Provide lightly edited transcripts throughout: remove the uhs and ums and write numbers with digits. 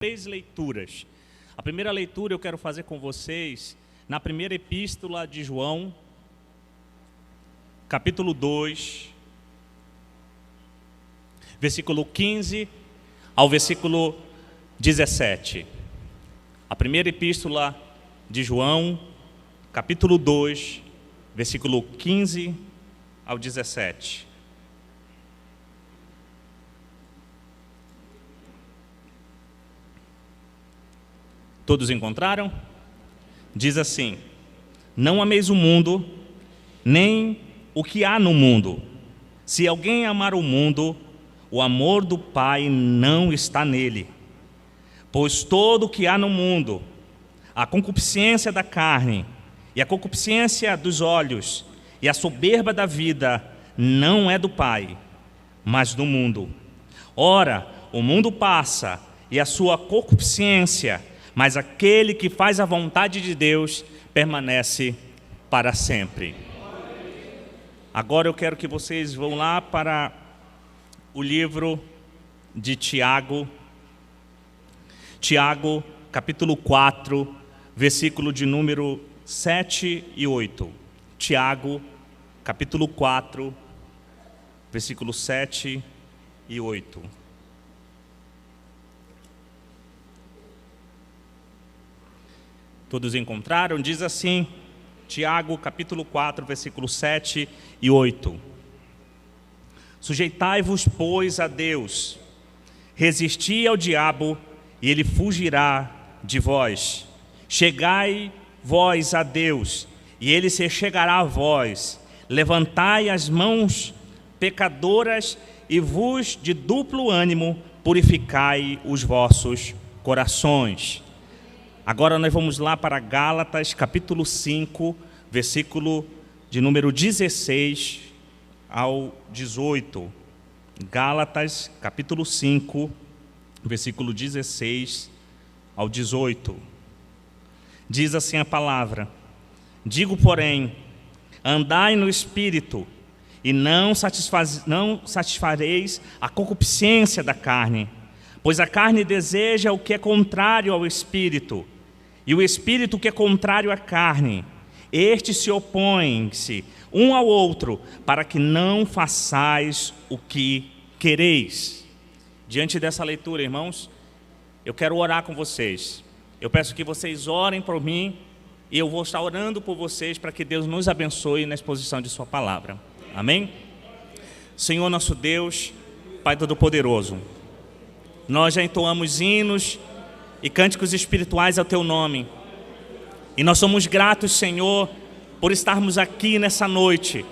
Três leituras. A primeira leitura eu quero fazer com vocês na primeira epístola de João, capítulo 2, versículo 15 ao versículo 17. A primeira epístola de João, capítulo 2, versículo 15 ao 17. Todos encontraram? Diz assim: não ameis o mundo, nem o que há no mundo. Se alguém amar o mundo, o amor do Pai não está nele. Pois todo o que há no mundo, a concupiscência da carne, e a concupiscência dos olhos, e a soberba da vida, não é do Pai, mas do mundo. Ora, o mundo passa, e a sua concupiscência, mas aquele que faz a vontade de Deus permanece para sempre. Agora eu quero que vocês vão lá para o livro de Tiago, capítulo 4, versículo de número 7 e 8. Tiago, capítulo 4, versículo 7 e 8. Todos encontraram? Diz assim, Tiago, capítulo 4, versículo 7 e 8. Sujeitai-vos, pois, a Deus, resisti ao diabo, e ele fugirá de vós. Chegai vós a Deus, e ele se chegará a vós. Levantai as mãos pecadoras, e vos de duplo ânimo purificai os vossos corações. Agora nós vamos lá para Gálatas, capítulo 5, versículo de número 16 ao 18. Gálatas, capítulo 5, versículo 16 ao 18. Diz assim a palavra: digo, porém, andai no Espírito, e não satisfareis a concupiscência da carne, pois a carne deseja o que é contrário ao Espírito, e o Espírito que é contrário à carne. Estes se opõem-se um ao outro, para que não façais o que quereis. Diante dessa leitura, irmãos, eu quero orar com vocês. Eu peço que vocês orem por mim, e eu vou estar orando por vocês para que Deus nos abençoe na exposição de sua palavra. Amém? Senhor nosso Deus, Pai Todo-Poderoso, nós já entoamos hinos e cânticos espirituais ao Teu nome. E nós somos gratos, Senhor, por estarmos aqui nessa noite,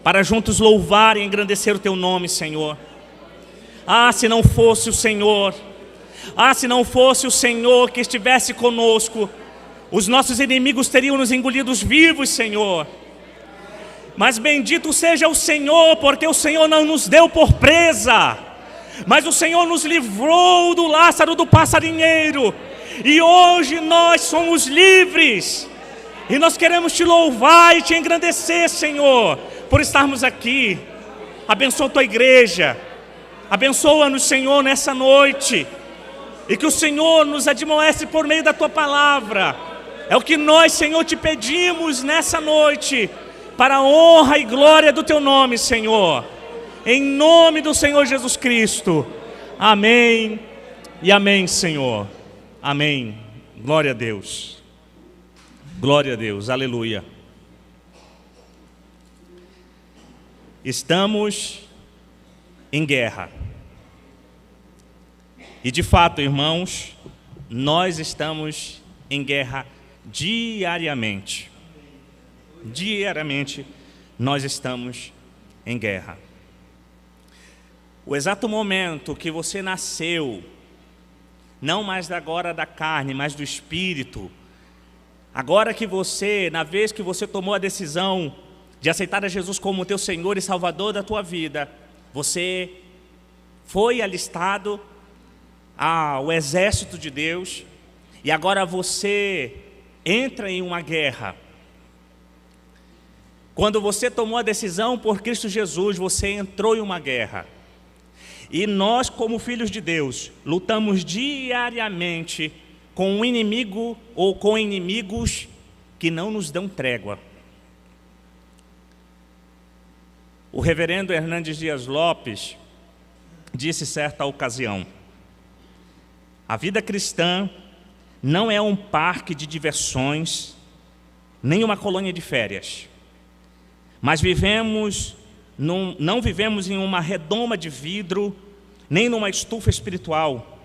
para juntos louvar e engrandecer o Teu nome, Senhor. Se não fosse o Senhor, se não fosse o Senhor que estivesse conosco, os nossos inimigos teriam nos engolidos vivos, Senhor. Mas bendito seja o Senhor, porque o Senhor não nos deu por presa, mas o Senhor nos livrou do Lázaro do passarinheiro, e hoje nós somos livres, e nós queremos Te louvar e Te engrandecer, Senhor, por estarmos aqui. Abençoa a Tua igreja, abençoa-nos, Senhor, nessa noite, e que o Senhor nos admoeste por meio da Tua palavra. É o que nós, Senhor, Te pedimos nessa noite, para a honra e glória do Teu nome, Senhor. Em nome do Senhor Jesus Cristo. Amém e amém, Senhor. Amém. Glória a Deus. Glória a Deus. Aleluia. Estamos em guerra. E de fato, irmãos, nós estamos em guerra diariamente. Diariamente nós estamos em guerra. O exato momento que você nasceu, não mais agora da carne, mas do Espírito, agora que você, na vez que você tomou a decisão de aceitar a Jesus como teu Senhor e Salvador da tua vida, você foi alistado ao exército de Deus, e agora você entra em uma guerra. Quando você tomou a decisão por Cristo Jesus, você entrou em uma guerra. E nós, como filhos de Deus, lutamos diariamente com um inimigo ou com inimigos que não nos dão trégua. O reverendo Hernandes Dias Lopes disse certa ocasião: a vida cristã não é um parque de diversões, nem uma colônia de férias, mas não vivemos em uma redoma de vidro, nem numa estufa espiritual.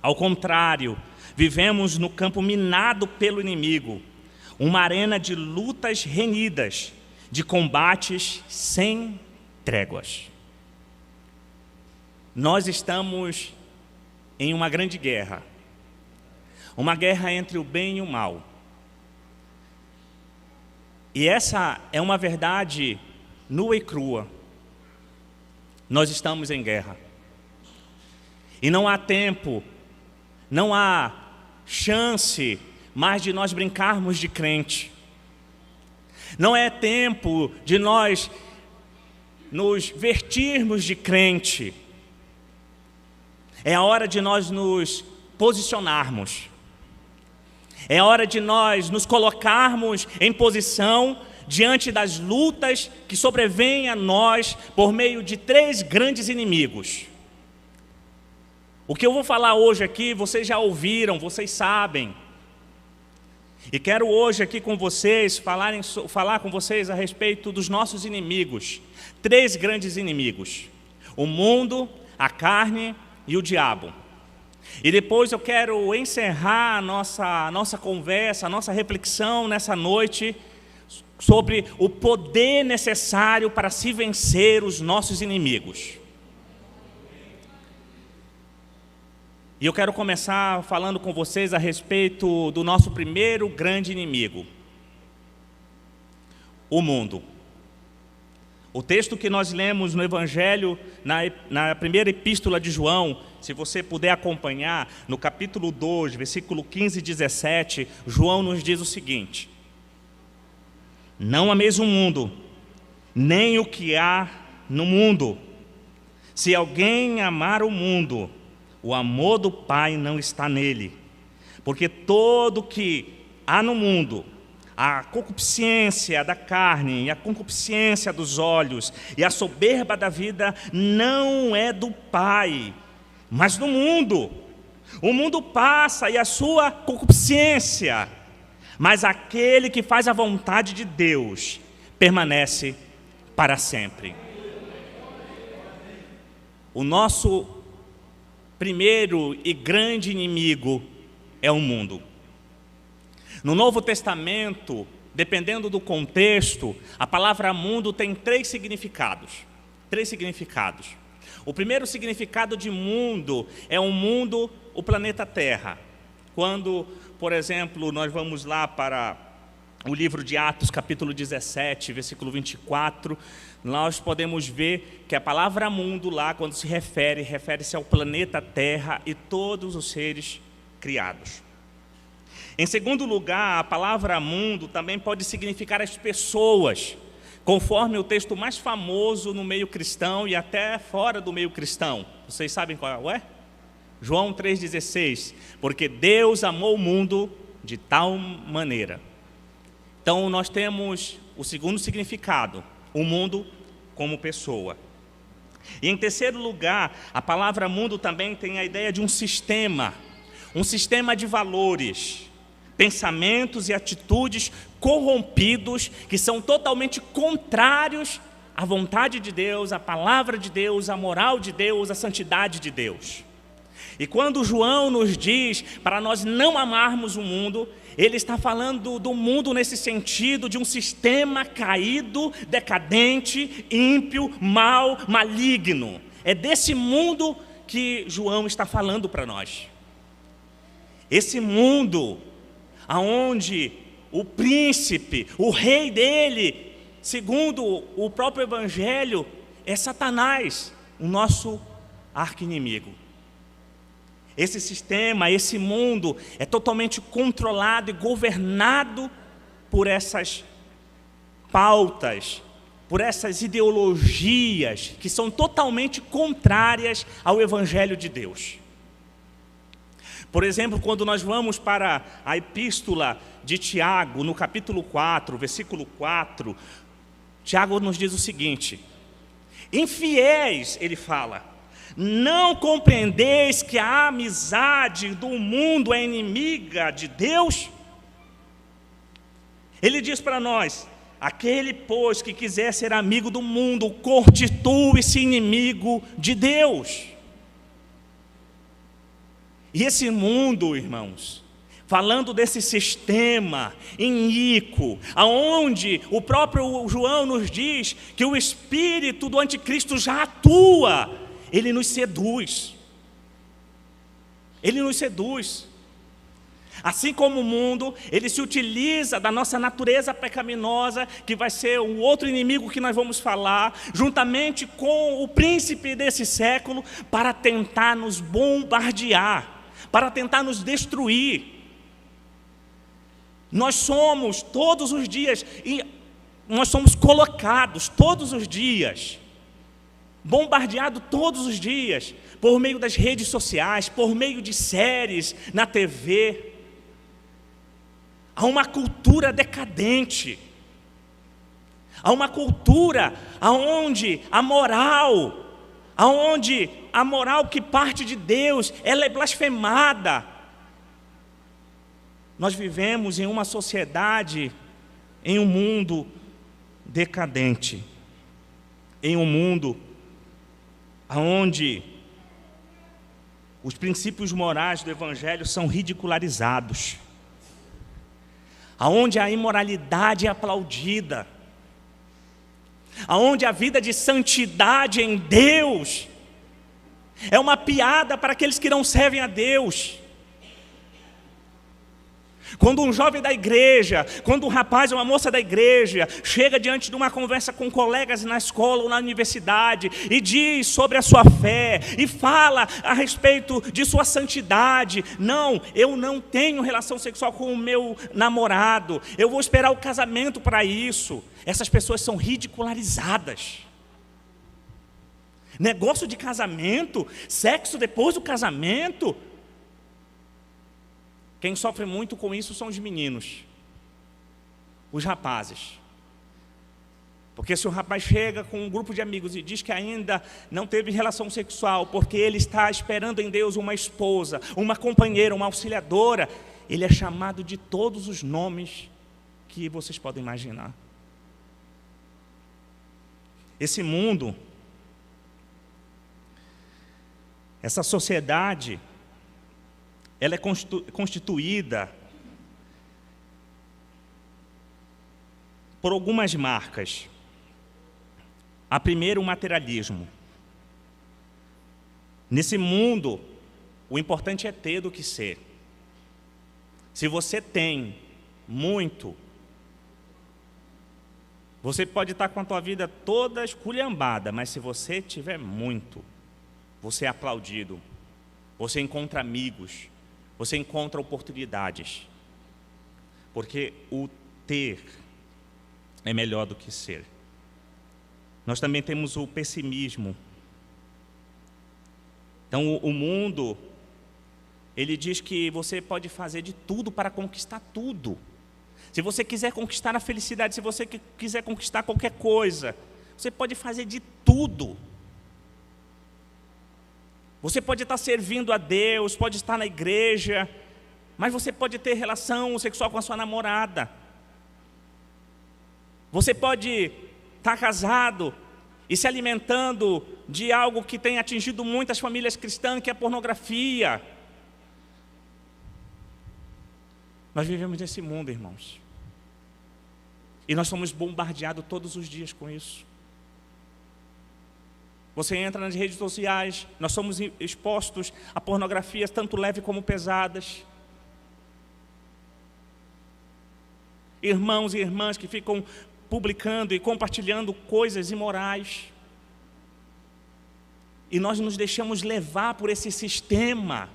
Ao contrário, vivemos no campo minado pelo inimigo, uma arena de lutas renhidas, de combates sem tréguas. Nós estamos em uma grande guerra, uma guerra entre o bem e o mal. E essa é uma verdade nua e crua. Nós estamos em guerra. E não há tempo, não há chance mais de nós brincarmos de crente. Não é tempo de nós nos vestirmos de crente. É a hora de nós nos posicionarmos. É hora de nós nos colocarmos em posição diante das lutas que sobrevêm a nós por meio de 3 grandes inimigos. O que eu vou falar hoje aqui, vocês já ouviram, vocês sabem. E quero hoje aqui com vocês, falar com vocês a respeito dos nossos inimigos. 3 grandes inimigos: o mundo, a carne e o diabo. E depois eu quero encerrar a nossa conversa, a nossa reflexão nessa noite sobre o poder necessário para se vencer os nossos inimigos. E eu quero começar falando com vocês a respeito do nosso primeiro grande inimigo, o mundo. O texto que nós lemos no Evangelho, na primeira epístola de João, se você puder acompanhar, no capítulo 2, versículo 15 e 17, João nos diz o seguinte: não ameis o mundo, nem o que há no mundo. Se alguém amar o mundo, o amor do Pai não está nele. Porque todo o que há no mundo, a concupiscência da carne, e a concupiscência dos olhos, e a soberba da vida, não é do Pai, mas do mundo. O mundo passa e a sua concupiscência, mas aquele que faz a vontade de Deus permanece para sempre. O nosso primeiro e grande inimigo é o mundo. No Novo Testamento, dependendo do contexto, a palavra mundo tem 3 significados. 3 significados. O primeiro significado de mundo é o mundo, o planeta Terra. Quando, por exemplo, nós vamos lá para o livro de Atos, capítulo 17, versículo 24, nós podemos ver que a palavra mundo lá, quando se refere-se ao planeta Terra e todos os seres criados. Em segundo lugar, a palavra mundo também pode significar as pessoas, conforme o texto mais famoso no meio cristão e até fora do meio cristão. Vocês sabem qual é? João 3,16. Porque Deus amou o mundo de tal maneira. Então nós temos o segundo significado, o mundo como pessoa. E em terceiro lugar, a palavra mundo também tem a ideia de um sistema de valores, pensamentos e atitudes corrompidos que são totalmente contrários à vontade de Deus, à palavra de Deus, à moral de Deus, à santidade de Deus. E quando João nos diz para nós não amarmos o mundo, ele está falando do mundo nesse sentido de um sistema caído, decadente, ímpio, mau, maligno. É desse mundo que João está falando para nós. Esse mundo aonde o príncipe, o rei dele, segundo o próprio Evangelho, é Satanás, o nosso arqui-inimigo. Esse sistema, esse mundo é totalmente controlado e governado por essas pautas por essas ideologias que são totalmente contrárias ao Evangelho de Deus. Por exemplo, quando nós vamos para a epístola de Tiago, no capítulo 4, versículo 4, Tiago nos diz o seguinte: infiéis, ele fala, não compreendeis que a amizade do mundo é inimiga de Deus? Ele diz para nós: aquele, pois, que quiser ser amigo do mundo, constitui-se inimigo de Deus. E esse mundo, irmãos, falando desse sistema iníquo, aonde o próprio João nos diz que o espírito do anticristo já atua, ele nos seduz. Ele nos seduz. Assim como o mundo, ele se utiliza da nossa natureza pecaminosa, que vai ser o outro inimigo que nós vamos falar, juntamente com o príncipe desse século, para tentar nos bombardear, para tentar nos destruir. Nós somos todos os dias, e nós somos colocados todos os dias, bombardeados todos os dias, por meio das redes sociais, por meio de séries na TV. Há uma cultura decadente, há uma cultura onde a moral que parte de Deus, ela é blasfemada. Nós vivemos em uma sociedade, em um mundo decadente, em um mundo onde os princípios morais do Evangelho são ridicularizados, aonde a imoralidade é aplaudida, aonde a vida de santidade em Deus é uma piada para aqueles que não servem a Deus. Quando um jovem da igreja, quando um rapaz ou uma moça da igreja chega diante de uma conversa com colegas na escola ou na universidade e diz sobre a sua fé e fala a respeito de sua santidade: não, eu não tenho relação sexual com o meu namorado, eu vou esperar o casamento para isso. Essas pessoas são ridicularizadas. Negócio de casamento, sexo depois do casamento. Quem sofre muito com isso são os meninos, os rapazes. Porque se o rapaz chega com um grupo de amigos e diz que ainda não teve relação sexual, porque ele está esperando em Deus uma esposa, uma companheira, uma auxiliadora, ele é chamado de todos os nomes que vocês podem imaginar. Esse mundo, essa sociedade, ela é constituída por algumas marcas. A primeira, o materialismo. Nesse mundo, o importante é ter do que ser. Se você tem muito, você pode estar com a tua vida toda esculhambada, mas se você tiver muito, você é aplaudido, você encontra amigos, você encontra oportunidades, porque o ter é melhor do que ser. Nós também temos o pessimismo. Então, o mundo, ele diz que você pode fazer de tudo para conquistar tudo. Se você quiser conquistar a felicidade, se você quiser conquistar qualquer coisa, você pode fazer de tudo. Você pode estar servindo a Deus, pode estar na igreja, mas você pode ter relação sexual com a sua namorada. Você pode estar casado e se alimentando de algo que tem atingido muitas famílias cristãs, que é a pornografia. Nós vivemos nesse mundo, irmãos, e nós somos bombardeados todos os dias com isso. Você entra nas redes sociais, nós somos expostos a pornografias, tanto leves como pesadas. Irmãos e irmãs que ficam publicando e compartilhando coisas imorais. E nós nos deixamos levar por esse sistema.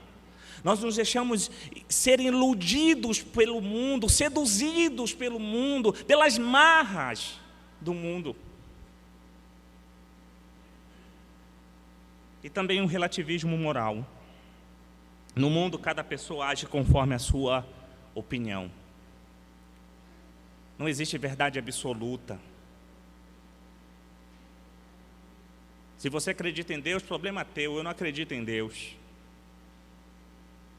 Nós nos deixamos ser iludidos pelo mundo, seduzidos pelo mundo, pelas marras do mundo. e também um relativismo moral. No mundo, cada pessoa age conforme a sua opinião. Não existe verdade absoluta. Se você acredita em Deus, problema teu, eu não acredito em Deus.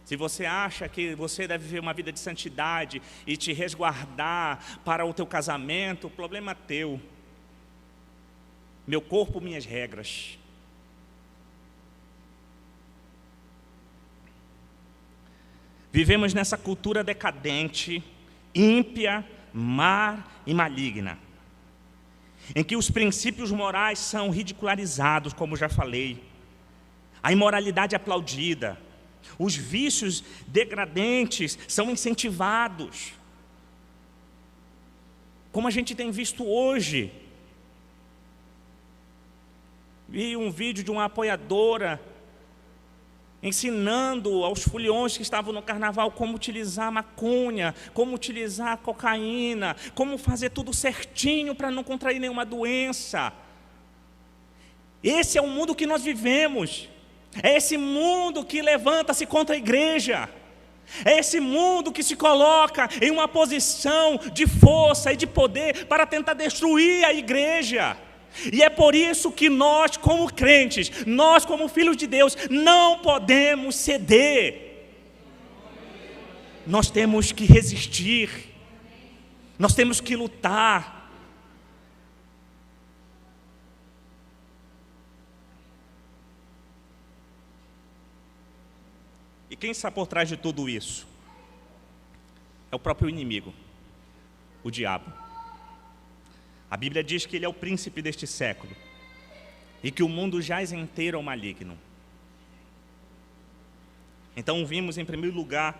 Se você acha que você deve viver uma vida de santidade e te resguardar para o teu casamento, problema teu. Meu corpo, minhas regras. Vivemos nessa cultura decadente, ímpia, má e maligna, em que os princípios morais são ridicularizados, como já falei, a imoralidade é aplaudida, os vícios degradentes são incentivados, como a gente tem visto hoje. Vi um vídeo de uma apoiadora ensinando aos foliões que estavam no carnaval como utilizar maconha, como utilizar cocaína, como fazer tudo certinho para não contrair nenhuma doença. Esse é o mundo que nós vivemos. É esse mundo que levanta-se contra a igreja. É esse mundo que se coloca em uma posição de força e de poder para tentar destruir a igreja. E é por isso que nós, como crentes, nós, como filhos de Deus, não podemos ceder. Nós temos que resistir. Nós temos que lutar. E quem está por trás de tudo isso? É o próprio inimigo, o diabo. A Bíblia diz que ele é o príncipe deste século e que o mundo jaz inteiro ao maligno. Então vimos, em primeiro lugar,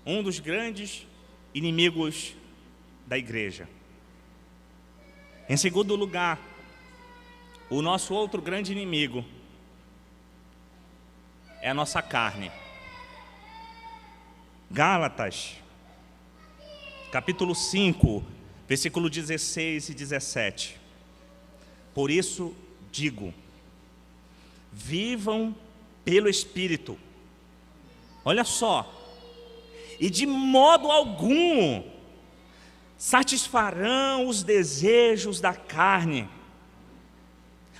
um dos grandes inimigos da igreja. Em segundo lugar, o nosso outro grande inimigo é a nossa carne. Gálatas, capítulo 5, versículo 16 e 17. Por isso digo, vivam pelo Espírito. Olha só, e de modo algum satisfarão os desejos da carne.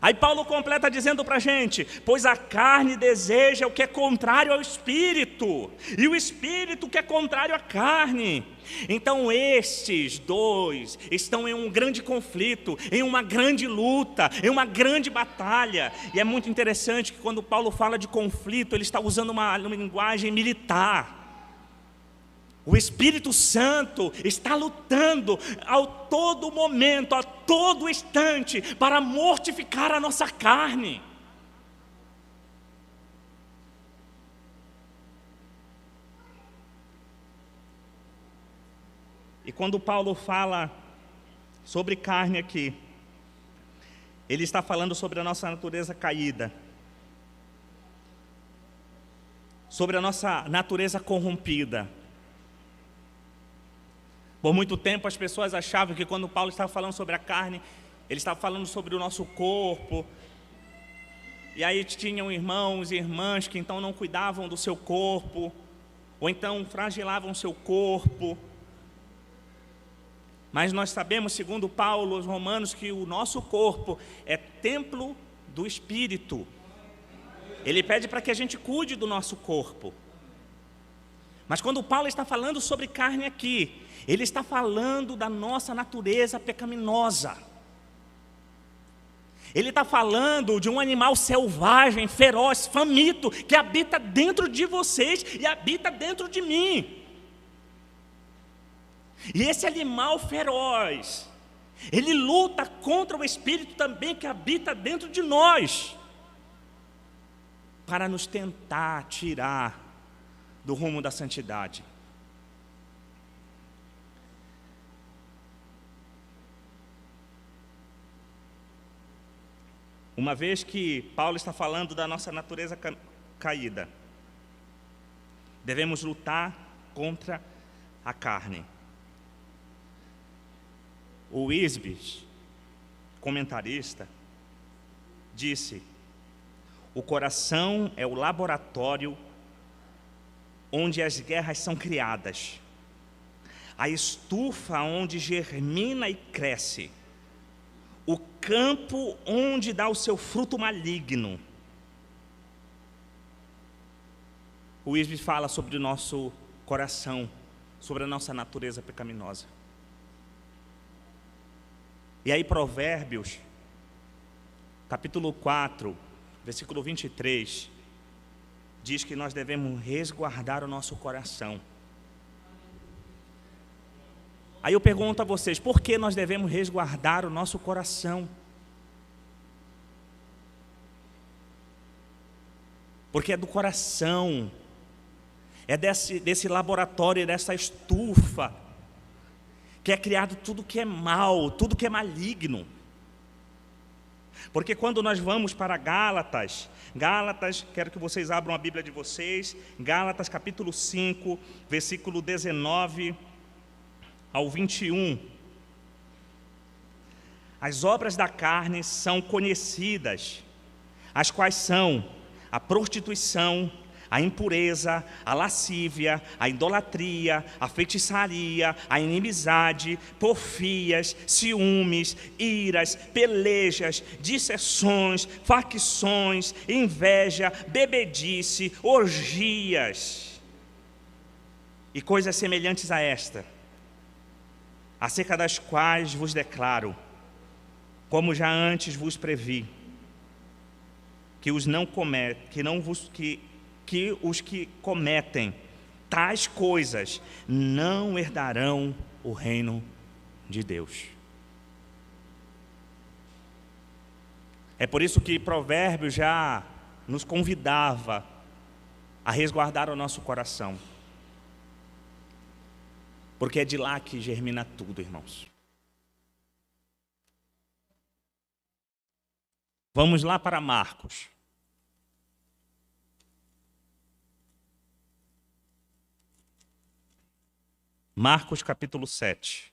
Aí Paulo completa dizendo para a gente, pois a carne deseja o que é contrário ao Espírito, e o Espírito que é contrário à carne. Então estes dois estão em um grande conflito, em uma grande luta, em uma grande batalha. E é muito interessante que quando Paulo fala de conflito, ele está usando uma linguagem militar. O Espírito Santo está lutando a todo momento, a todo instante, para mortificar a nossa carne. E quando Paulo fala sobre carne aqui, ele está falando sobre a nossa natureza caída, sobre a nossa natureza corrompida. Por muito tempo as pessoas achavam que quando Paulo estava falando sobre a carne, ele estava falando sobre o nosso corpo. E aí tinham irmãos e irmãs que então não cuidavam do seu corpo, ou então fragilavam o seu corpo. Mas nós sabemos, segundo Paulo, os Romanos, que o nosso corpo é templo do Espírito. Ele pede para que a gente cuide do nosso corpo. Mas quando Paulo está falando sobre carne aqui, ele está falando da nossa natureza pecaminosa. Ele está falando de um animal selvagem, feroz, faminto, que habita dentro de vocês e habita dentro de mim. E esse animal feroz, ele luta contra o espírito também que habita dentro de nós, para nos tentar tirar do rumo da santidade. Uma vez que Paulo está falando da nossa natureza caída, devemos lutar contra a carne. O Wisby, comentarista, disse: o coração é o laboratório onde as guerras são criadas, a estufa onde germina e cresce, o campo onde dá o seu fruto maligno. O Isbe fala sobre o nosso coração, sobre a nossa natureza pecaminosa. E aí Provérbios, capítulo 4, versículo 23, diz que nós devemos resguardar o nosso coração. Aí eu pergunto a vocês, por que nós devemos resguardar o nosso coração? Porque é do coração, é desse laboratório, dessa estufa, que é criado tudo que é mal, tudo que é maligno. Porque quando nós vamos para Gálatas, quero que vocês abram a Bíblia de vocês, Gálatas capítulo 5, versículo 19 ao 21. As obras da carne são conhecidas, as quais são a prostituição, a impureza, a lascívia, a idolatria, a feitiçaria, a inimizade, porfias, ciúmes, iras, pelejas, dissensões, facções, inveja, bebedice, orgias e coisas semelhantes a esta, acerca das quais vos declaro, como já antes vos previ, que os que cometem tais coisas não herdarão o reino de Deus. É por isso que Provérbios já nos convidava a resguardar o nosso coração, porque é de lá que germina tudo, irmãos. Vamos lá para Marcos. Marcos capítulo 7,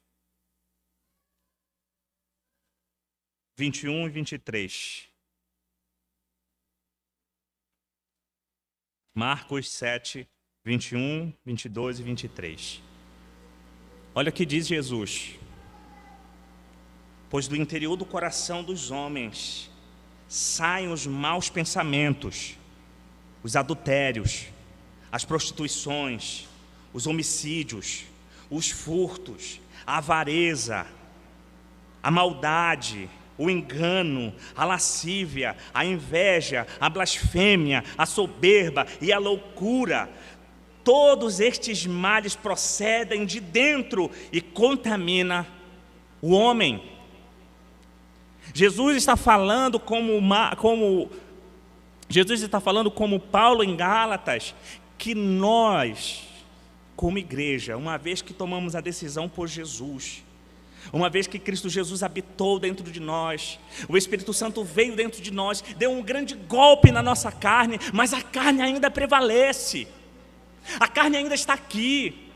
21 e 23. Marcos 7, 21, 22 e 23. Olha o que diz Jesus. Pois do interior do coração dos homens saem os maus pensamentos, os adultérios, as prostituições, os homicídios, os furtos, a avareza, a maldade, o engano, a lascívia, a inveja, a blasfêmia, a soberba e a loucura. Todos estes males procedem de dentro e contaminam o homem. Jesus está falando como Paulo em Gálatas, que nós, como igreja, uma vez que tomamos a decisão por Jesus, uma vez que Cristo Jesus habitou dentro de nós, o Espírito Santo veio dentro de nós, deu um grande golpe na nossa carne, mas a carne ainda prevalece, a carne ainda está aqui.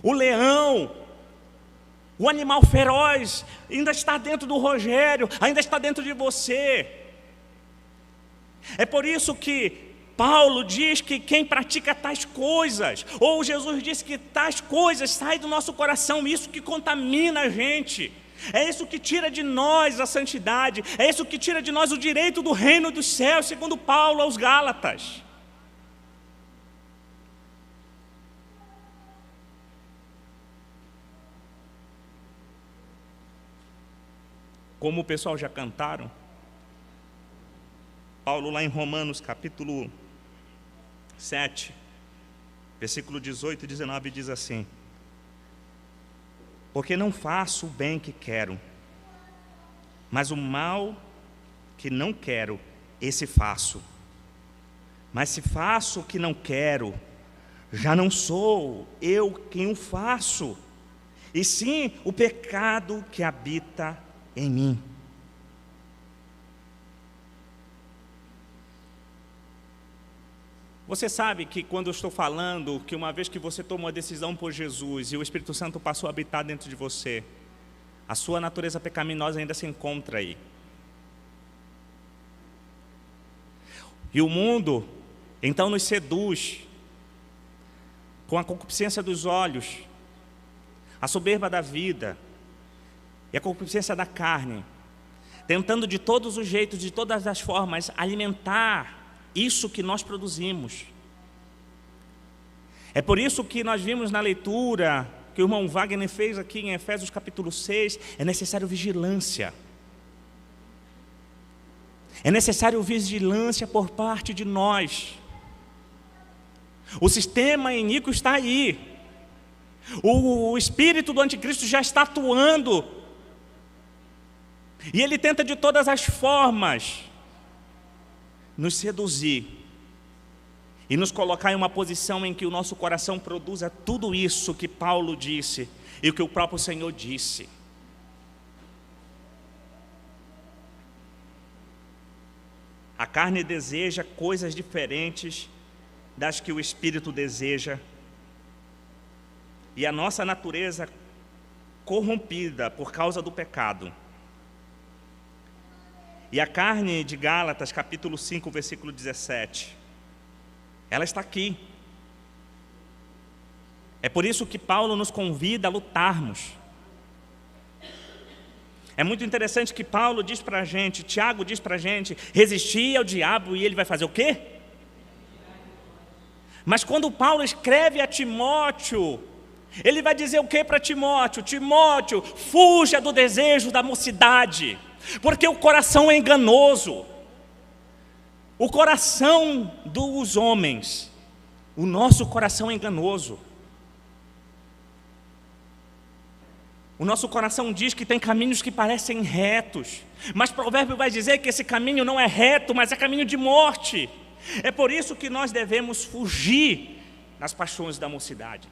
O leão, o animal feroz ainda está dentro do Rogério, ainda está dentro de você. É por isso que Paulo diz que quem pratica tais coisas, ou Jesus diz que tais coisas saem do nosso coração, isso que contamina a gente, é isso que tira de nós a santidade, é isso que tira de nós o direito do reino dos céus, segundo Paulo aos Gálatas. Como o pessoal já cantaram, Paulo lá em Romanos capítulo 7, versículo 18 e 19 diz assim: porque não faço o bem que quero, mas o mal que não quero, esse faço. Mas se faço o que não quero, já não sou eu quem o faço, e sim o pecado que habita em mim. Você sabe que quando eu estou falando que uma vez que você tomou a decisão por Jesus e o Espírito Santo passou a habitar dentro de você, a sua natureza pecaminosa ainda se encontra aí. E o mundo, então, nos seduz com a concupiscência dos olhos, a soberba da vida e a concupiscência da carne, tentando de todos os jeitos, de todas as formas, alimentar isso que nós produzimos. É por isso que nós vimos na leitura que o irmão Wagner fez aqui em Efésios capítulo 6, é necessário vigilância. É necessário vigilância por parte de nós. O sistema iníquo está aí. O espírito do anticristo já está atuando. E ele tenta de todas as formas nos seduzir e nos colocar em uma posição em que o nosso coração produza tudo isso que Paulo disse e o que o próprio Senhor disse. A carne deseja coisas diferentes das que o Espírito deseja. E a nossa natureza corrompida por causa do pecado. E a carne de Gálatas, capítulo 5, versículo 17, ela está aqui. É por isso que Paulo nos convida a lutarmos. É muito interessante que Paulo diz para a gente, Tiago diz para a gente, resistir ao diabo e ele vai fazer o quê? Mas quando Paulo escreve a Timóteo, ele vai dizer o que para Timóteo? Timóteo, fuja do desejo da mocidade, porque o coração é enganoso. O coração dos homens, o nosso coração é enganoso. O nosso coração diz que tem caminhos que parecem retos, mas o provérbio vai dizer que esse caminho não é reto, mas é caminho de morte. É por isso que nós devemos fugir das paixões da mocidade.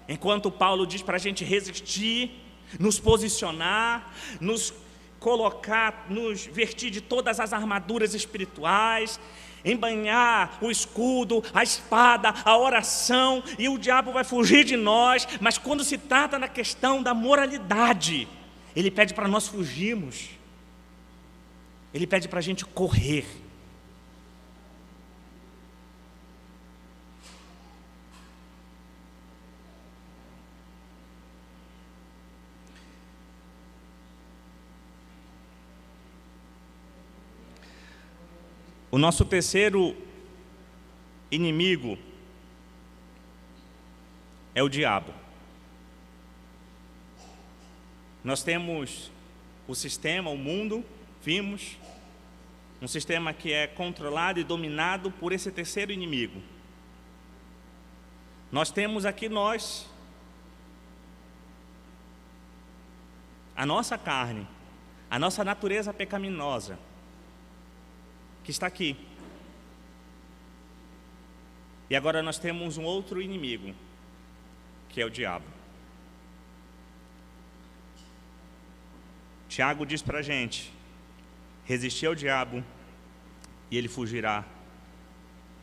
Enquanto Paulo diz para a gente resistir, nos posicionar, nos colocar, nos vestir de todas as armaduras espirituais, embanhar o escudo, a espada, a oração, e o diabo vai fugir de nós. Mas quando se trata na questão da moralidade, ele pede para nós fugirmos, ele pede para a gente correr. O nosso terceiro inimigo é o diabo. Nós temos o sistema, o mundo, vimos, um sistema que é controlado e dominado por esse terceiro inimigo. Nós temos aqui a nossa carne, a nossa natureza pecaminosa, que está aqui. E agora nós temos um outro inimigo, que é o diabo. Tiago diz para a gente, resistir ao diabo e ele fugirá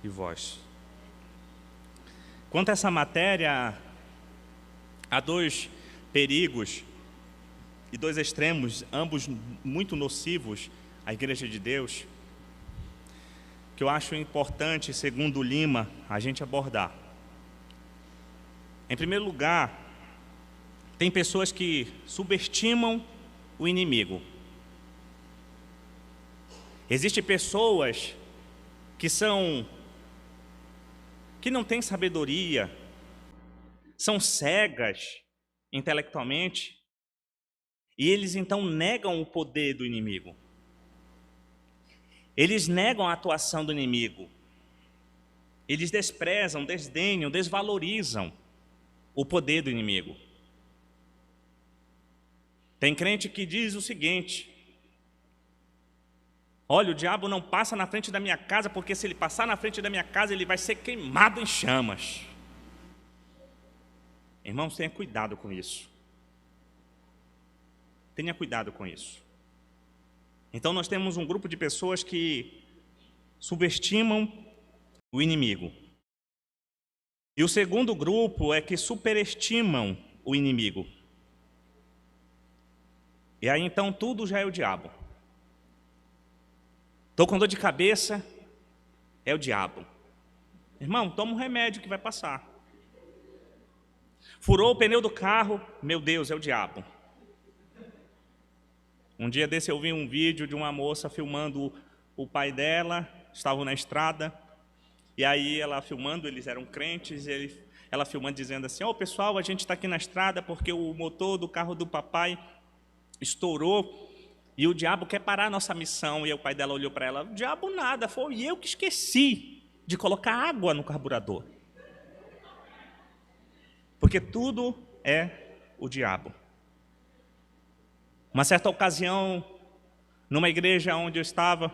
de vós. Quanto a essa matéria, há dois perigos e dois extremos, ambos muito nocivos à Igreja de Deus, que eu acho importante, segundo Lima, a gente abordar. Em primeiro lugar, tem pessoas que subestimam o inimigo. Existem pessoas que não têm sabedoria, são cegas intelectualmente, e eles então negam o poder do inimigo. Eles negam a atuação do inimigo. Eles desprezam, desdenham, desvalorizam o poder do inimigo. Tem crente que diz o seguinte: olha, o diabo não passa na frente da minha casa, porque se ele passar na frente da minha casa, ele vai ser queimado em chamas. Irmãos, tenha cuidado com isso. Tenha cuidado com isso. Então nós temos um grupo de pessoas que subestimam o inimigo. E o segundo grupo é que superestimam o inimigo. E aí então tudo já é o diabo. Estou com dor de cabeça, é o diabo. Irmão, toma um remédio que vai passar. Furou o pneu do carro, meu Deus, é o diabo. Um dia desse eu vi um vídeo de uma moça filmando o pai dela, estavam na estrada, e aí ela filmando, eles eram crentes, ela filmando dizendo assim, pessoal, a gente está aqui na estrada porque o motor do carro do papai estourou e o diabo quer parar a nossa missão. E o pai dela olhou para ela, o diabo nada, foi eu que esqueci de colocar água no carburador. Porque tudo é o diabo. Uma certa ocasião, numa igreja onde eu estava,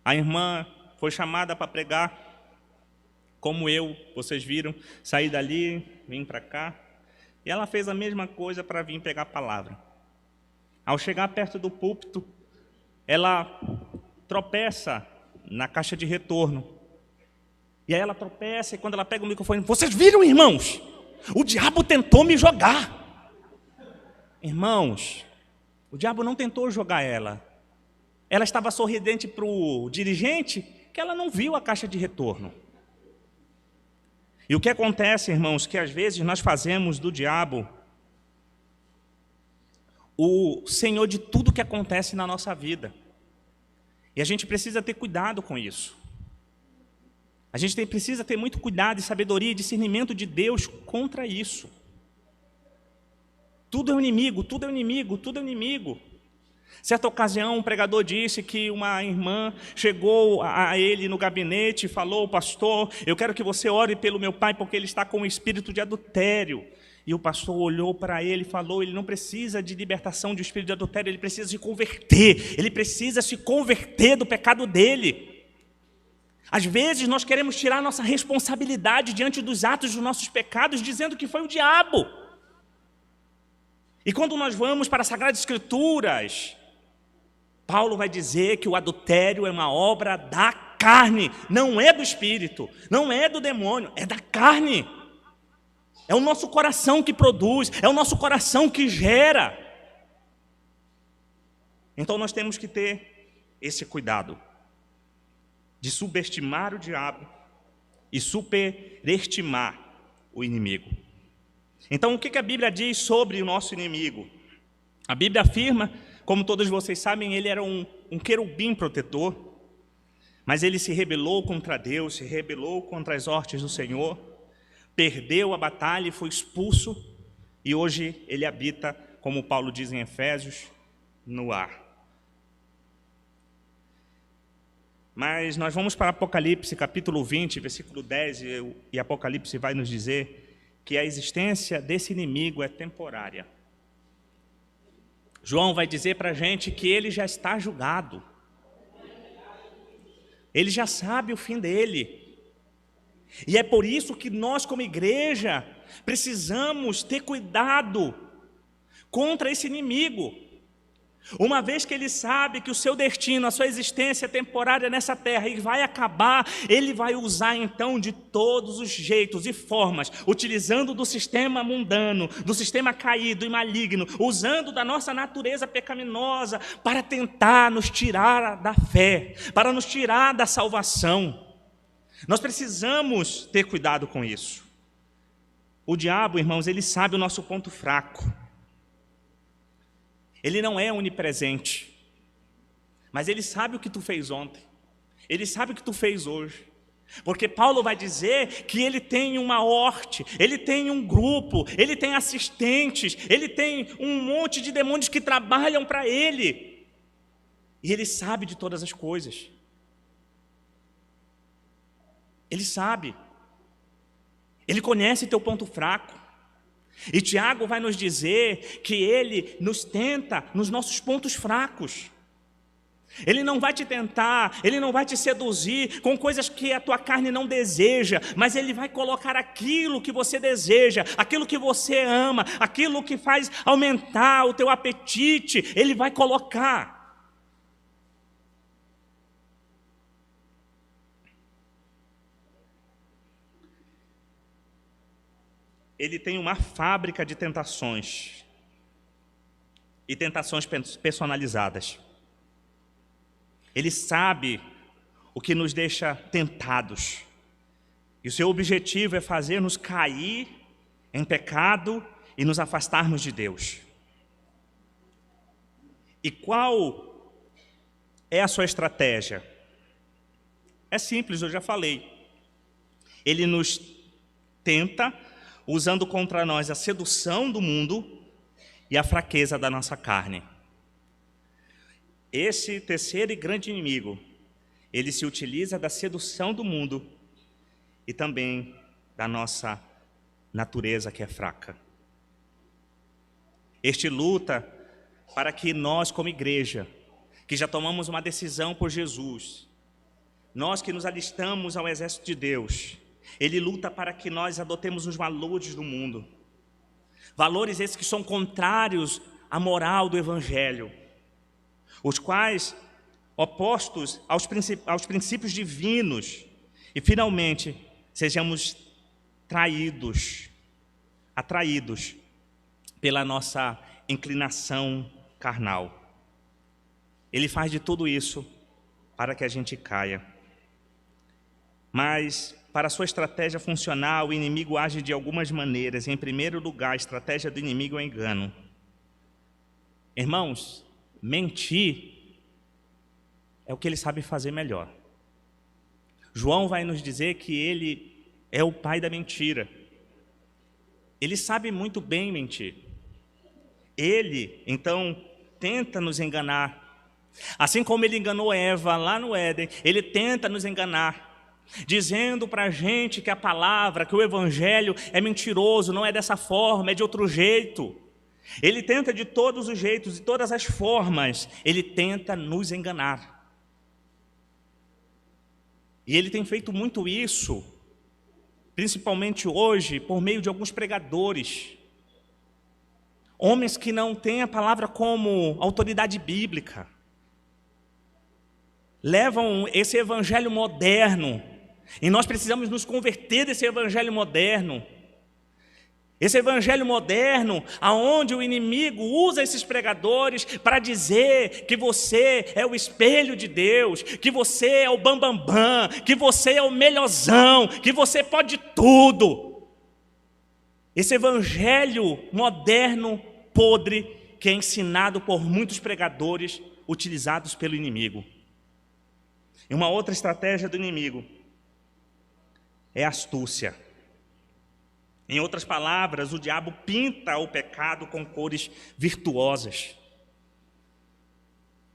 a irmã foi chamada para pregar, como eu, vocês viram, saí dali, vim para cá, e ela fez a mesma coisa para vir pegar a palavra. Ao chegar perto do púlpito, ela tropeça na caixa de retorno. E aí ela tropeça, e quando ela pega o microfone, vocês viram, irmãos? O diabo tentou me jogar. Irmãos, o diabo não tentou jogar ela. Ela estava sorridente para o dirigente, que ela não viu a caixa de retorno. E o que acontece, irmãos, que às vezes nós fazemos do diabo o senhor de tudo que acontece na nossa vida. E a gente precisa ter cuidado com isso. A gente precisa ter muito cuidado e sabedoria e discernimento de Deus contra isso. Tudo é um inimigo, tudo é um inimigo, tudo é um inimigo. Certa ocasião, um pregador disse que uma irmã chegou a ele no gabinete e falou, pastor, eu quero que você ore pelo meu pai porque ele está com um espírito de adultério. E o pastor olhou para ele e falou, ele não precisa de libertação de espírito de adultério, ele precisa se converter, ele precisa se converter do pecado dele. Às vezes nós queremos tirar nossa responsabilidade diante dos atos dos nossos pecados, dizendo que foi o diabo. E quando nós vamos para as Sagradas Escrituras, Paulo vai dizer que o adultério é uma obra da carne, não é do espírito, não é do demônio, é da carne. É o nosso coração que produz, é o nosso coração que gera. Então nós temos que ter esse cuidado de subestimar o diabo e superestimar o inimigo. Então o que a Bíblia diz sobre o nosso inimigo? A Bíblia afirma, como todos vocês sabem, ele era um querubim protetor, mas ele se rebelou contra Deus, se rebelou contra as ordens do Senhor, perdeu a batalha e foi expulso, e hoje ele habita, como Paulo diz em Efésios, no ar. Mas nós vamos para Apocalipse, capítulo 20, versículo 10, e Apocalipse vai nos dizer que a existência desse inimigo é temporária. João vai dizer para a gente que ele já está julgado. Ele já sabe o fim dele. E é por isso que nós, como igreja, precisamos ter cuidado contra esse inimigo. Uma vez que ele sabe que o seu destino, a sua existência é temporária nessa terra e vai acabar, ele vai usar então de todos os jeitos e formas, utilizando do sistema mundano, do sistema caído e maligno, usando da nossa natureza pecaminosa para tentar nos tirar da fé, para nos tirar da salvação. Nós precisamos ter cuidado com isso. O diabo, irmãos, ele sabe o nosso ponto fraco. Ele não é onipresente, mas ele sabe o que tu fez ontem. Ele sabe o que tu fez hoje. Porque Paulo vai dizer que ele tem uma horte, ele tem um grupo, ele tem assistentes, ele tem um monte de demônios que trabalham para ele. E ele sabe de todas as coisas. Ele sabe. Ele conhece teu ponto fraco. E Tiago vai nos dizer que ele nos tenta nos nossos pontos fracos. Ele não vai te tentar, ele não vai te seduzir com coisas que a tua carne não deseja, mas ele vai colocar aquilo que você deseja, aquilo que você ama, aquilo que faz aumentar o teu apetite, ele vai colocar. Ele tem uma fábrica de tentações, e tentações personalizadas. Ele sabe o que nos deixa tentados. E o seu objetivo é fazer-nos cair em pecado e nos afastarmos de Deus. E qual é a sua estratégia? É simples, eu já falei. Ele nos tenta usando contra nós a sedução do mundo e a fraqueza da nossa carne. Esse terceiro e grande inimigo, ele se utiliza da sedução do mundo e também da nossa natureza que é fraca. Este luta para que nós, como igreja, que já tomamos uma decisão por Jesus, nós que nos alistamos ao exército de Deus, ele luta para que nós adotemos os valores do mundo. Valores esses que são contrários à moral do Evangelho, os quais opostos aos princípios divinos, e finalmente sejamos atraídos pela nossa inclinação carnal. Ele faz de tudo isso para que a gente caia. Mas, para a sua estratégia funcionar, o inimigo age de algumas maneiras. Em primeiro lugar, a estratégia do inimigo é o engano. Irmãos, mentir é o que ele sabe fazer melhor. João vai nos dizer que ele é o pai da mentira. Ele sabe muito bem mentir. Ele, então, tenta nos enganar. Assim como ele enganou Eva lá no Éden, ele tenta nos enganar, dizendo para a gente que a palavra, que o Evangelho é mentiroso, não é dessa forma, é de outro jeito. Ele tenta de todos os jeitos, de todas as formas, ele tenta nos enganar. E ele tem feito muito isso, principalmente hoje, por meio de alguns pregadores. Homens que não têm a palavra como autoridade bíblica. Levam esse evangelho moderno, e nós precisamos nos converter desse evangelho moderno. Esse evangelho moderno, aonde o inimigo usa esses pregadores para dizer que você é o espelho de Deus, que você é o bambambam, que você é o melhorzão, que você pode tudo. Esse evangelho moderno, podre, que é ensinado por muitos pregadores utilizados pelo inimigo. E uma outra estratégia do inimigo é a astúcia. Em outras palavras, o diabo pinta o pecado com cores virtuosas.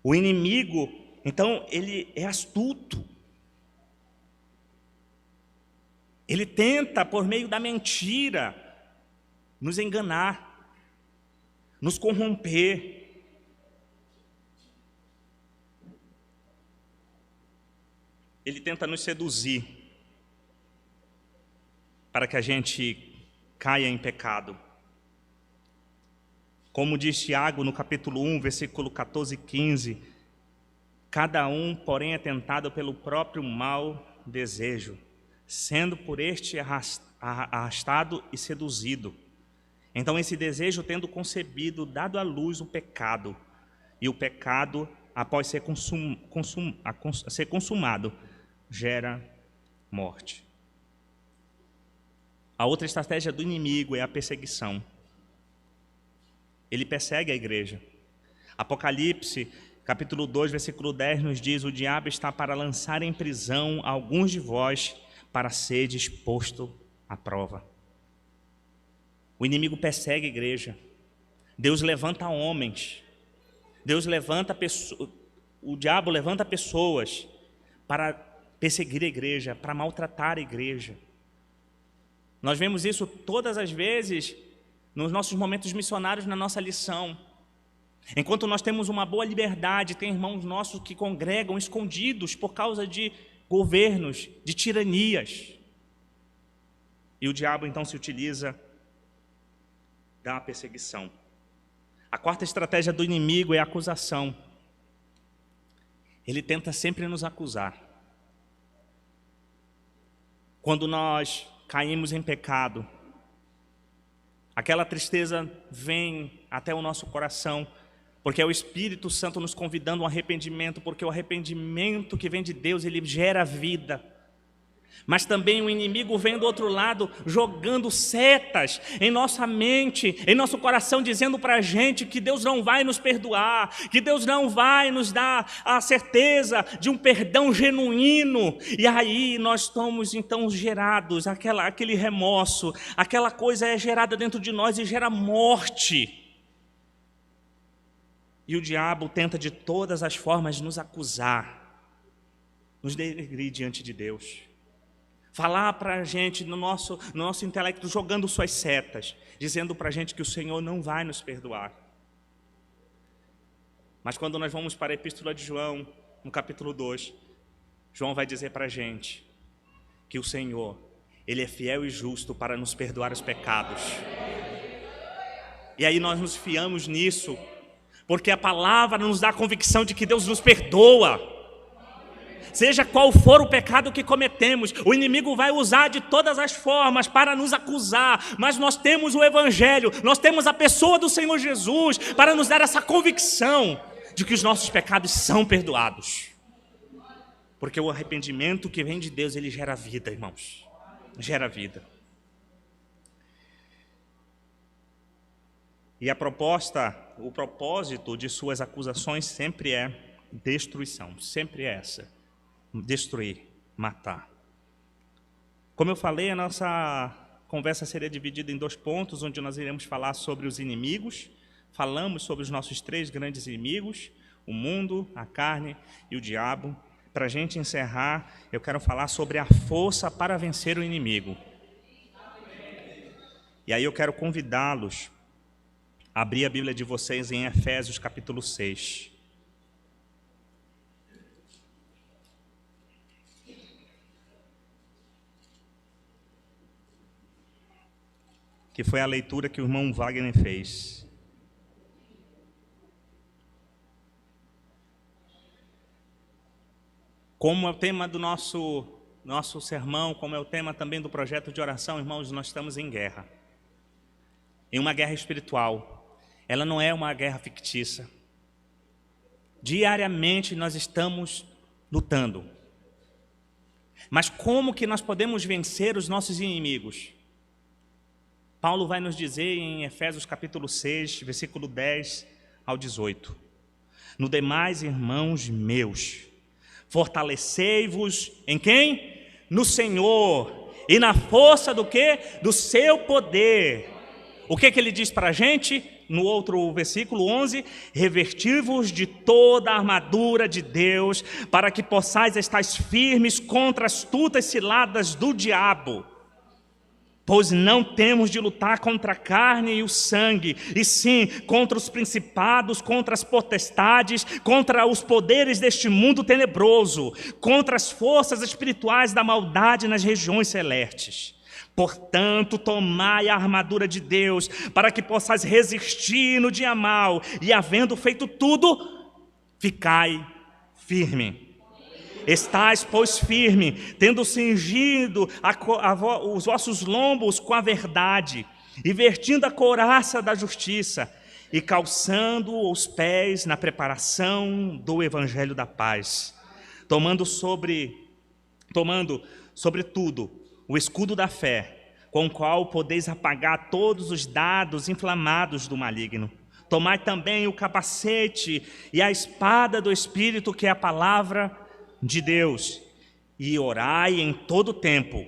O inimigo, então, ele é astuto. Ele tenta, por meio da mentira, nos enganar, nos corromper. Ele tenta nos seduzir para que a gente caia em pecado. Como diz Tiago no capítulo 1, versículo 14 e 15, cada um, porém, é tentado pelo próprio mau desejo, sendo por este arrastado e seduzido. Então, esse desejo, tendo concebido, dado à luz o pecado, e o pecado, após ser consumado, gera morte. A outra estratégia do inimigo é a perseguição. Ele persegue a igreja. Apocalipse, capítulo 2, versículo 10, nos diz: o diabo está para lançar em prisão alguns de vós, para ser exposto à prova. O inimigo persegue a igreja. Deus levanta homens. O diabo levanta pessoas para perseguir a igreja, para maltratar a igreja. Nós vemos isso todas as vezes nos nossos momentos missionários, na nossa lição. Enquanto nós temos uma boa liberdade, tem irmãos nossos que congregam escondidos por causa de governos, de tiranias. E o diabo então se utiliza da perseguição. A quarta estratégia do inimigo é a acusação. Ele tenta sempre nos acusar. Quando nós caímos em pecado, aquela tristeza vem até o nosso coração, Porque é o Espírito Santo nos convidando ao arrependimento, porque o arrependimento que vem de Deus, ele gera vida. Mas também o inimigo vem do outro lado, jogando setas em nossa mente, em nosso coração, dizendo para a gente que Deus não vai nos perdoar, que Deus não vai nos dar a certeza de um perdão genuíno. E aí nós estamos então gerados, aquele remorso, aquela coisa é gerada dentro de nós e gera morte. E o diabo tenta de todas as formas nos acusar, nos denegrir diante de Deus. Falar para a gente no nosso intelecto, jogando suas setas, dizendo para a gente que o Senhor não vai nos perdoar. Mas quando nós vamos para a Epístola de João, no capítulo 2, João vai dizer para a gente que o Senhor, Ele é fiel e justo para nos perdoar os pecados. E aí nós nos fiamos nisso, porque a palavra nos dá a convicção de que Deus nos perdoa. Seja qual for o pecado que cometemos, o inimigo vai usar de todas as formas para nos acusar, mas nós temos o Evangelho, nós temos a pessoa do Senhor Jesus para nos dar essa convicção de que os nossos pecados são perdoados. Porque o arrependimento que vem de Deus, ele gera vida, irmãos, gera vida. E o propósito de suas acusações sempre é destruição, sempre é essa. Destruir, matar. Como eu falei, a nossa conversa seria dividida em 2 pontos, onde nós iremos falar sobre os inimigos. Falamos sobre os nossos 3 grandes inimigos, o mundo, a carne e o diabo. Para a gente encerrar, eu quero falar sobre a força para vencer o inimigo. E aí eu quero convidá-los a abrir a Bíblia de vocês em Efésios capítulo 6. Que foi a leitura que o irmão Wagner fez. Como é o tema do nosso sermão, como é o tema também do projeto de oração, irmãos, nós estamos em guerra. Em uma guerra espiritual. Ela não é uma guerra fictícia. Diariamente nós estamos lutando. Mas como que nós podemos vencer os nossos inimigos? Paulo vai nos dizer em Efésios capítulo 6, versículo 10 ao 18. No demais, irmãos meus, fortalecei-vos em quem? No Senhor, e na força do quê? Do seu poder. O que ele diz para a gente? No outro versículo 11, revesti-vos de toda a armadura de Deus, para que possais estar firmes contra as astutas ciladas do diabo. Pois não temos de lutar contra a carne e o sangue, e sim contra os principados, contra as potestades, contra os poderes deste mundo tenebroso, contra as forças espirituais da maldade nas regiões celestes. Portanto, tomai a armadura de Deus, para que possais resistir no dia mau, e havendo feito tudo, ficai firme. Estais, pois, firme, tendo cingido os vossos lombos com a verdade, e vestindo a couraça da justiça, e calçando os pés na preparação do evangelho da paz, tomando sobretudo o escudo da fé, com o qual podeis apagar todos os dardos inflamados do maligno. Tomai também o capacete e a espada do Espírito, que é a palavra de Deus, e orai em todo tempo,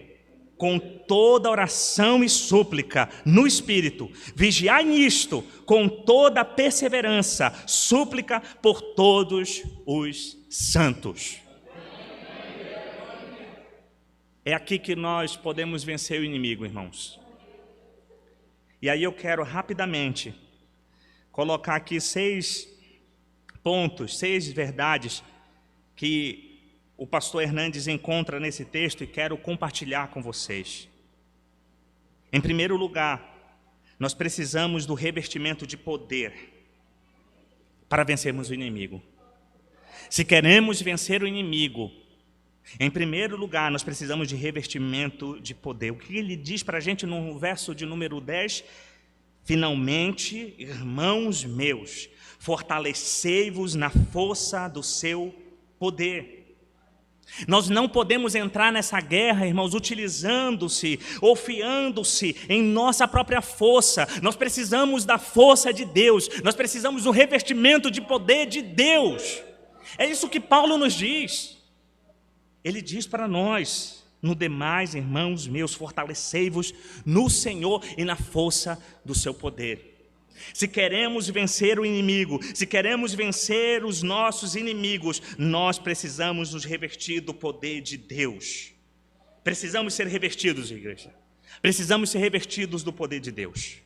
com toda oração e súplica no Espírito. Vigiai nisto, com toda perseverança, súplica por todos os santos. É aqui que nós podemos vencer o inimigo, irmãos. E aí eu quero rapidamente colocar aqui 6 pontos, 6 verdades que o pastor Hernandes encontra nesse texto e quero compartilhar com vocês. Em primeiro lugar, nós precisamos do revestimento de poder para vencermos o inimigo. Se queremos vencer o inimigo, em primeiro lugar, nós precisamos de revestimento de poder. O que ele diz para a gente no verso de número 10? Finalmente, irmãos meus, fortalecei-vos na força do seu poder. Nós não podemos entrar nessa guerra, irmãos, utilizando-se ou fiando-se em nossa própria força. Nós precisamos da força de Deus, nós precisamos do revestimento de poder de Deus. É isso que Paulo nos diz. Ele diz para nós: no demais, irmãos meus, fortalecei-vos no Senhor e na força do seu poder. Se queremos vencer o inimigo, se queremos vencer os nossos inimigos, nós precisamos nos revestir do poder de Deus. Precisamos ser revestidos, igreja. Precisamos ser revestidos do poder de Deus.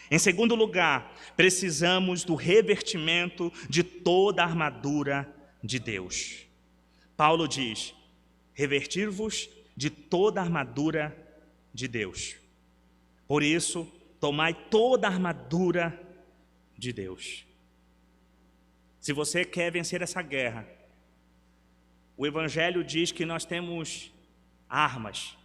Em segundo lugar, precisamos do revestimento de toda a armadura de Deus. Paulo diz: revestir-vos de toda a armadura de Deus. Por isso, tomai toda a armadura de Deus. Se você quer vencer essa guerra, o Evangelho diz que nós temos armas.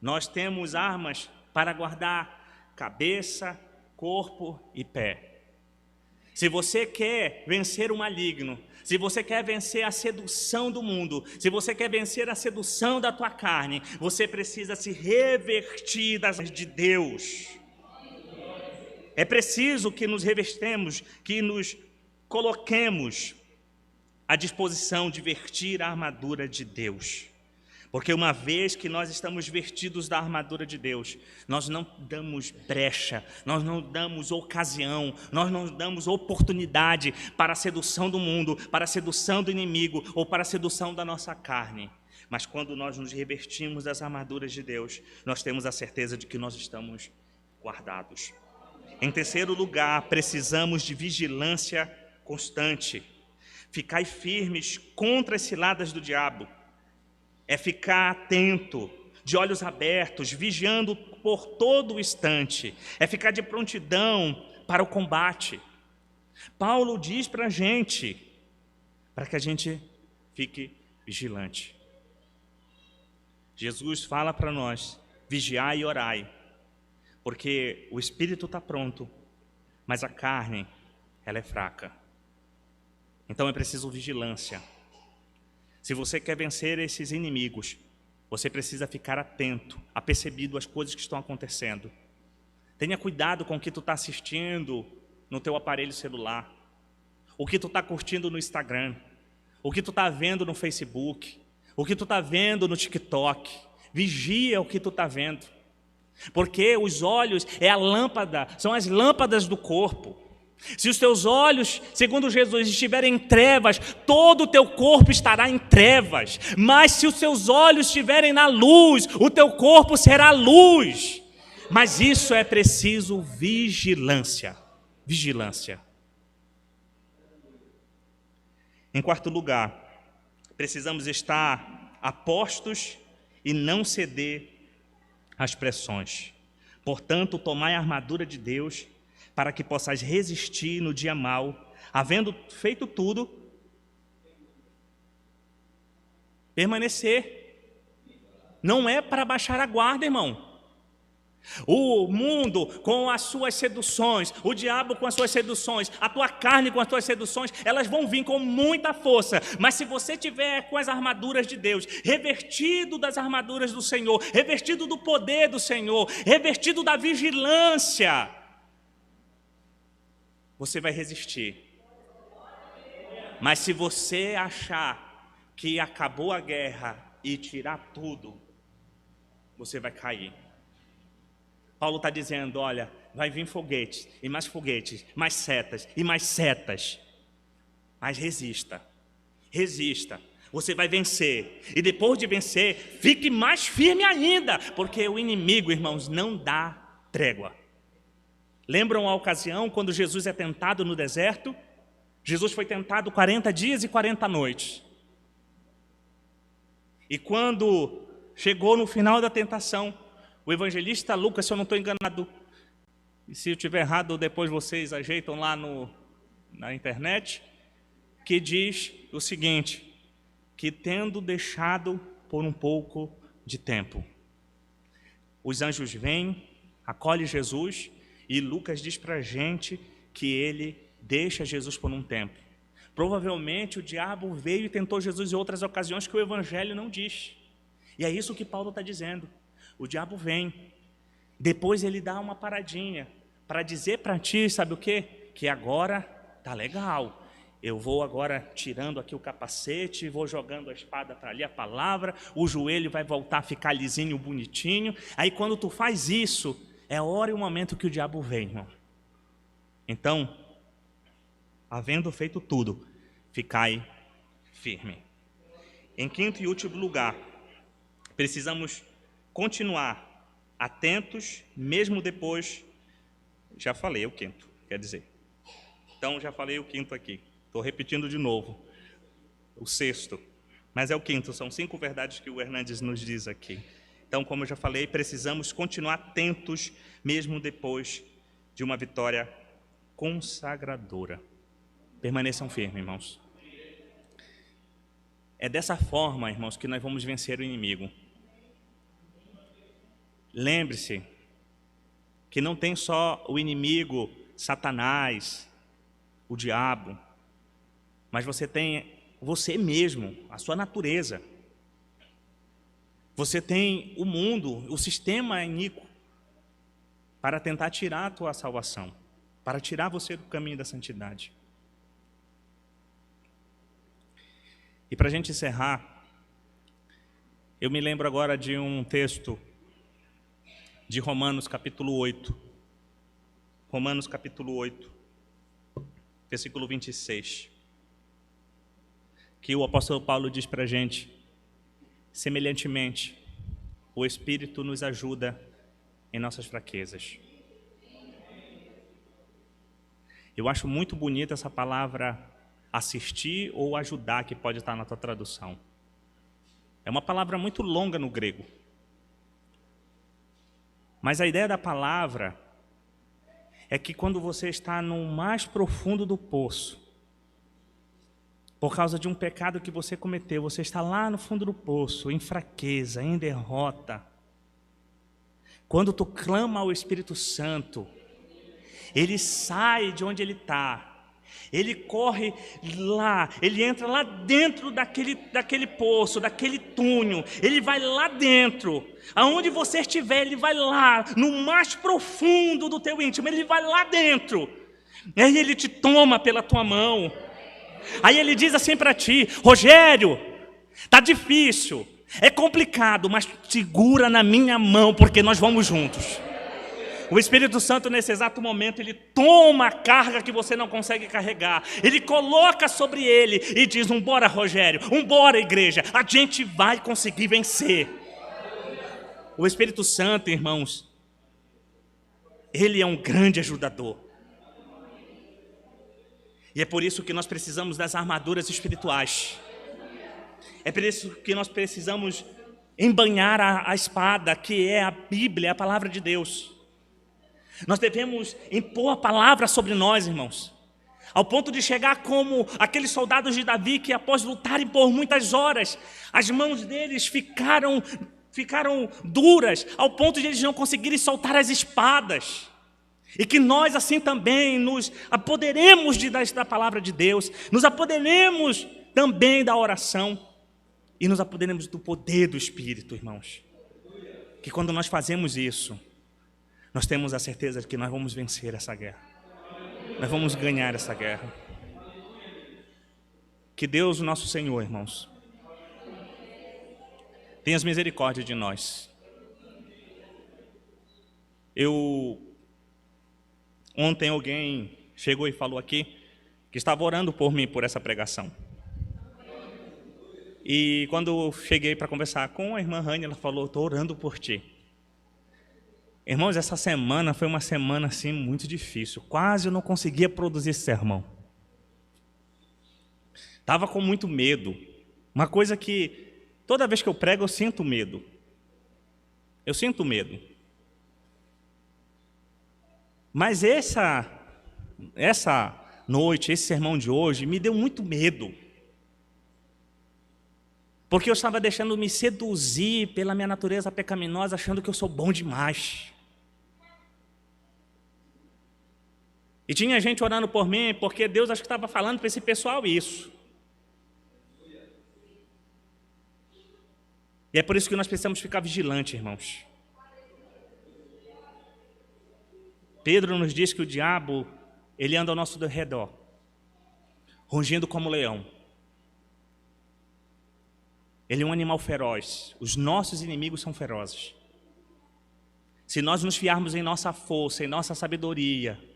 Nós temos armas para guardar cabeça, corpo e pé. Se você quer vencer o maligno, se você quer vencer a sedução do mundo, se você quer vencer a sedução da tua carne, você precisa se revestir das armas de Deus. É preciso que nos revestemos, que nos coloquemos à disposição de vestir a armadura de Deus. Porque uma vez que nós estamos vestidos da armadura de Deus, nós não damos brecha, nós não damos ocasião, nós não damos oportunidade para a sedução do mundo, para a sedução do inimigo ou para a sedução da nossa carne. Mas quando nós nos revestimos das armaduras de Deus, nós temos a certeza de que nós estamos guardados. Em terceiro lugar, precisamos de vigilância constante. Ficai firmes contra as ciladas do diabo. É ficar atento, de olhos abertos, vigiando por todo o instante. É ficar de prontidão para o combate. Paulo diz para a gente, para que a gente fique vigilante. Jesus fala para nós: vigiai e orai, porque o espírito está pronto, mas a carne, ela é fraca. Então é preciso vigilância. Se você quer vencer esses inimigos, você precisa ficar atento, apercebido às coisas que estão acontecendo. Tenha cuidado com o que tu está assistindo no teu aparelho celular, o que tu está curtindo no Instagram, o que tu está vendo no Facebook, o que tu está vendo no TikTok. Vigia o que tu está vendo, porque os olhos é a lâmpada, são as lâmpadas do corpo. Se os teus olhos, segundo Jesus, estiverem em trevas, todo o teu corpo estará em trevas. Mas se os teus olhos estiverem na luz, o teu corpo será luz. Mas isso é preciso vigilância. Vigilância. Em quarto lugar, precisamos estar apostos e não ceder às pressões. Portanto, tomai a armadura de Deus, para que possais resistir no dia mau, havendo feito tudo, permanecer. Não é para baixar a guarda, irmão. O mundo com as suas seduções, o diabo com as suas seduções, a tua carne com as tuas seduções, elas vão vir com muita força. Mas se você tiver com as armaduras de Deus, revestido das armaduras do Senhor, revestido do poder do Senhor, revestido da vigilância, você vai resistir. Mas se você achar que acabou a guerra e tirar tudo, você vai cair. Paulo está dizendo: olha, vai vir foguetes, mais setas e mais setas. Mas resista, resista. Você vai vencer. E depois de vencer, fique mais firme ainda, porque o inimigo, irmãos, não dá trégua. Lembram a ocasião quando Jesus é tentado no deserto? Jesus foi tentado 40 dias e 40 noites. E quando chegou no final da tentação, o evangelista Lucas, se eu não estou enganado, e se eu estiver errado, depois vocês ajeitam lá na internet, que diz o seguinte, que tendo deixado por um pouco de tempo, os anjos vêm, acolhem Jesus. E Lucas diz para a gente que ele deixa Jesus por um tempo. Provavelmente o diabo veio e tentou Jesus em outras ocasiões que o Evangelho não diz. E é isso que Paulo está dizendo. O diabo vem, depois ele dá uma paradinha para dizer para ti, sabe o quê? Que agora tá legal. Eu vou agora tirando aqui o capacete, vou jogando a espada para ali, a palavra, o joelho vai voltar a ficar lisinho, bonitinho. Aí quando tu faz isso, é a hora e o momento que o diabo vem, irmão. Então, havendo feito tudo, ficai firme. Em quinto e último lugar, precisamos continuar atentos, mesmo depois, já falei o quinto, quer dizer. Então, já falei o quinto aqui. Estou repetindo de novo. O sexto. Mas é o quinto. São 5 verdades que o Hernandes nos diz aqui. Então, como eu já falei, precisamos continuar atentos, mesmo depois de uma vitória consagradora. Permaneçam firmes, irmãos. É dessa forma, irmãos, que nós vamos vencer o inimigo. Lembre-se que não tem só o inimigo, Satanás, o diabo, mas você tem você mesmo, a sua natureza. Você tem o mundo, o sistema iníquo, para tentar tirar a tua salvação, para tirar você do caminho da santidade. E para a gente encerrar, eu me lembro agora de um texto de Romanos capítulo 8. Romanos capítulo 8, versículo 26. Que o apóstolo Paulo diz para a gente: semelhantemente, o Espírito nos ajuda em nossas fraquezas. Eu acho muito bonita essa palavra assistir ou ajudar, que pode estar na tua tradução. É uma palavra muito longa no grego. Mas a ideia da palavra é que quando você está no mais profundo do poço, por causa de um pecado que você cometeu, você está lá no fundo do poço, em fraqueza, em derrota. Quando tu clama ao Espírito Santo, ele sai de onde ele está, ele corre lá, ele entra lá dentro daquele poço, daquele túnel, ele vai lá dentro, aonde você estiver, ele vai lá, no mais profundo do teu íntimo, ele vai lá dentro, e aí ele te toma pela tua mão. Aí ele diz assim para ti: Rogério, tá difícil, é complicado, mas segura na minha mão, porque nós vamos juntos. O Espírito Santo, nesse exato momento, ele toma a carga que você não consegue carregar, ele coloca sobre ele e diz: vambora, Rogério, vambora, igreja, a gente vai conseguir vencer. O Espírito Santo, irmãos, ele é um grande ajudador. E é por isso que nós precisamos das armaduras espirituais. É por isso que nós precisamos embanhar a espada, que é a Bíblia, a palavra de Deus. Nós devemos impor a palavra sobre nós, irmãos, ao ponto de chegar como aqueles soldados de Davi que, após lutarem por muitas horas, as mãos deles ficaram duras, ao ponto de eles não conseguirem soltar as espadas. E que nós assim também nos apoderemos da palavra de Deus, nos apoderemos também da oração e nos apoderemos do poder do Espírito, irmãos. Que quando nós fazemos isso, nós temos a certeza de que nós vamos vencer essa guerra. Nós vamos ganhar essa guerra. Que Deus, o nosso Senhor, irmãos, tenha misericórdia de nós. Ontem alguém chegou e falou aqui que estava orando por mim por essa pregação. E quando eu cheguei para conversar com a irmã Rani, ela falou: estou orando por ti. Irmãos, essa semana foi uma semana assim muito difícil. Quase eu não conseguia produzir esse sermão. Estava com muito medo. Uma coisa que toda vez que eu prego eu sinto medo. Eu sinto medo. Mas essa noite, esse sermão de hoje, me deu muito medo. Porque eu estava deixando me seduzir pela minha natureza pecaminosa, achando que eu sou bom demais. E tinha gente orando por mim, porque Deus acho que estava falando para esse pessoal isso. E é por isso que nós precisamos ficar vigilantes, irmãos. Pedro nos diz que o diabo, ele anda ao nosso redor, rugindo como leão. Ele é um animal feroz. Os nossos inimigos são ferozes. Se nós nos fiarmos em nossa força, em nossa sabedoria,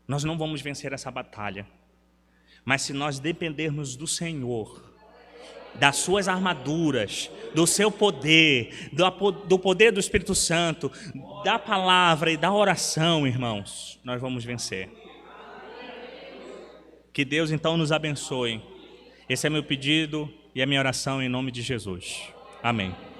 nós não vamos vencer essa batalha. Mas se nós dependermos do Senhor, das suas armaduras, do seu poder, do poder do Espírito Santo, da palavra e da oração, irmãos, nós vamos vencer. Que Deus então nos abençoe. Esse é meu pedido e a minha oração em nome de Jesus. Amém.